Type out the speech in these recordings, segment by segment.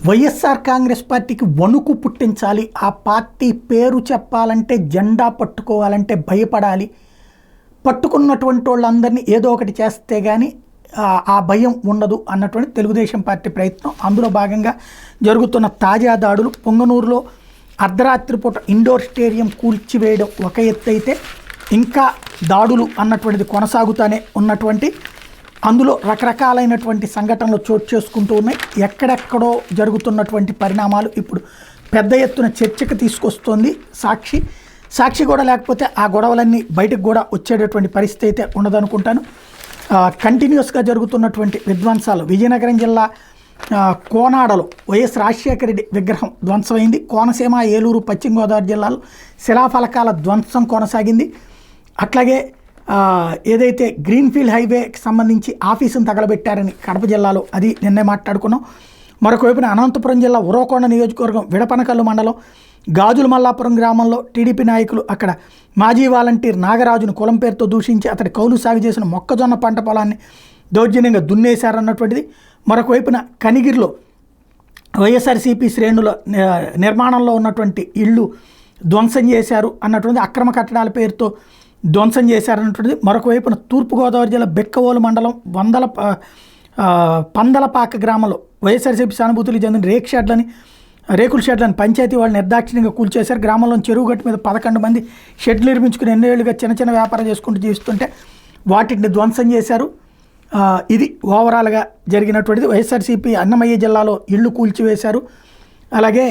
వైఎస్ఆర్ కాంగ్రెస్ పార్టీకి వణుకు పుట్టించాలి. ఆ పార్టీ పేరు చెప్పాలంటే, జెండా పట్టుకోవాలంటే భయపడాలి. పట్టుకున్నటువంటి వాళ్ళందరినీ ఏదో ఒకటి చేస్తే కానీ ఆ భయం ఉండదు అన్నటువంటి తెలుగుదేశం పార్టీ ప్రయత్నం. అందులో భాగంగా జరుగుతున్న తాజా దాడులు, పొంగనూరులో అర్ధరాత్రి పూట ఇండోర్ స్టేడియం కూల్చివేయడం ఒక ఎత్తు అయితే, ఇంకా దాడులు అన్నటువంటిది కొనసాగుతూనే ఉన్నటువంటి, అందులో రకరకాలైనటువంటి సంఘటనలు చోటు చేసుకుంటూ ఉన్నాయి. ఎక్కడెక్కడో జరుగుతున్నటువంటి పరిణామాలు ఇప్పుడు పెద్ద ఎత్తున చర్చకు తీసుకొస్తోంది సాక్షి కూడా లేకపోతే ఆ గొడవలన్నీ బయటకు కూడా వచ్చేటటువంటి పరిస్థితి అయితే ఉండదనుకుంటాను. కంటిన్యూస్గా జరుగుతున్నటువంటి విధ్వంసాలు, విజయనగరం జిల్లా కోనాడలో వైఎస్ రాజశేఖర రెడ్డి విగ్రహం ధ్వంసమైంది. కోనసీమ, ఏలూరు, పశ్చిమ గోదావరి జిల్లాలో శిలాఫలకాల ధ్వంసం కొనసాగింది. అట్లాగే ఏదైతే గ్రీన్ఫీల్డ్ హైవేకి సంబంధించి ఆఫీసును తగలబెట్టారని కడప జిల్లాలో, అది నిన్నే మాట్లాడుకున్నాం. మరొక వైపున అనంతపురం జిల్లా ఉరవకొండ నియోజకవర్గం విడపనకల్లు మండలం గాజుల మల్లాపురం గ్రామంలో టీడీపీ నాయకులు అక్కడ మాజీ వాలంటీర్ నాగరాజును కులం పేరుతో దూషించి అతడి కౌలు సాగు చేసిన మొక్కజొన్న పంట పొలాన్ని దౌర్జన్యంగా దున్నేశారన్నటువంటిది. మరొక వైపున కనిగిరిలో వైఎస్ఆర్సీపీ శ్రేణుల నిర్మాణంలో ఉన్నటువంటి ఇళ్ళు ధ్వంసం చేశారు అన్నటువంటి, అక్రమ కట్టడాల పేరుతో ధ్వంసం చేశారన్నటువంటిది. మరొక వైపున తూర్పుగోదావరి జిల్లా బెక్కవోలు మండలం పందలపాక గ్రామంలో వైఎస్ఆర్సీపీ సానుభూతులు చెందిన రేకుల షెడ్లను పంచాయతీ వాళ్ళు నిర్దాక్షిణ్యంగా కూల్చేశారు. గ్రామంలో చెరువు గట్టు మీద 11 మంది షెడ్లు నిర్మించుకుని ఎన్నేళ్లుగా చిన్న వ్యాపారం చేసుకుంటూ జీవిస్తుంటే వాటిని ధ్వంసం చేశారు. ఇది ఓవరాల్గా జరిగినటువంటిది. వైఎస్ఆర్సీపీ అన్నమయ్య జిల్లాలో ఇళ్ళు కూల్చివేశారు. అలాగే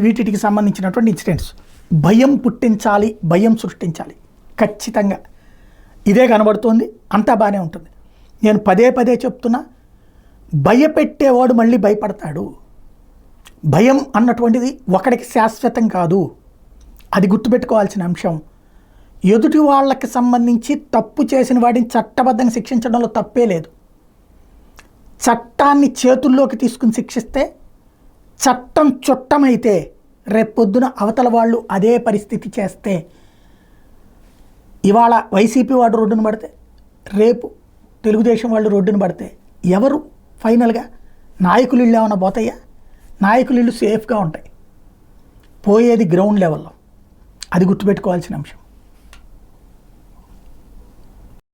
వీటికి సంబంధించినటువంటి ఇన్సిడెంట్స్. భయం పుట్టించాలి, భయం సృష్టించాలి, ఖచ్చితంగా ఇదే కనబడుతోంది. అంతా బాగానే ఉంటుంది. నేను పదే చెప్తున్నా, భయపెట్టేవాడు మళ్ళీ భయపడతాడు. భయం అన్నటువంటిది ఒకడికి శాశ్వతం కాదు, అది గుర్తుపెట్టుకోవాల్సిన అంశం. ఎదుటి వాళ్ళకి సంబంధించి తప్పు చేసిన వాడిని చట్టబద్ధంగా శిక్షించడంలో తప్పే లేదు. చట్టాన్ని చేతుల్లోకి తీసుకుని శిక్షిస్తే చట్టం చుట్టమైతే, రేపొద్దున అవతల వాళ్ళు అదే పరిస్థితి చేస్తే, ఇవాళ వైసీపీ వాడు రోడ్డును పడితే రేపు తెలుగుదేశం వాళ్ళు రోడ్డును పడితే ఎవరు ఫైనల్గా? నాయకులు ఇళ్ళు ఏమైనా పోతాయా? నాయకులు ఇళ్ళు సేఫ్గా ఉంటాయి. పోయేది గ్రౌండ్ లెవెల్లో, అది గుర్తుపెట్టుకోవాల్సిన అంశం.